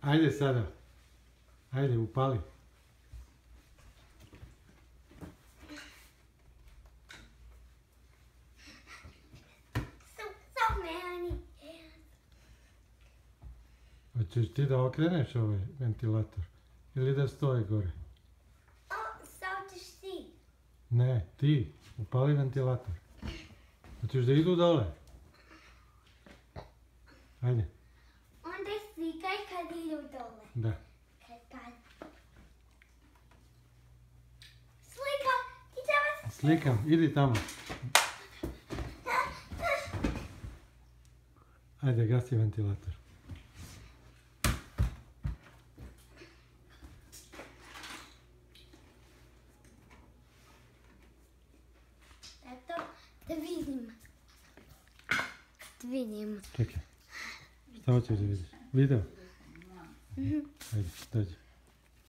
Ajde sada. Ajde, upali. Hoćeš ti da okreneš ovaj ventilator? Ili da stoji gore? Samo ćeš ti. Ne, ti. Upali ventilator. Hoćeš da idu dole? Ajde. Onda slikaj kad idu dole. Da. Slika, ti treba se... Slikam, idi tamo. Ajde, gasi ventilator. Eto, da vidim. Da vidim. Čekaj. Šta hoćeš da vidiš? Video? Ajde, dođi.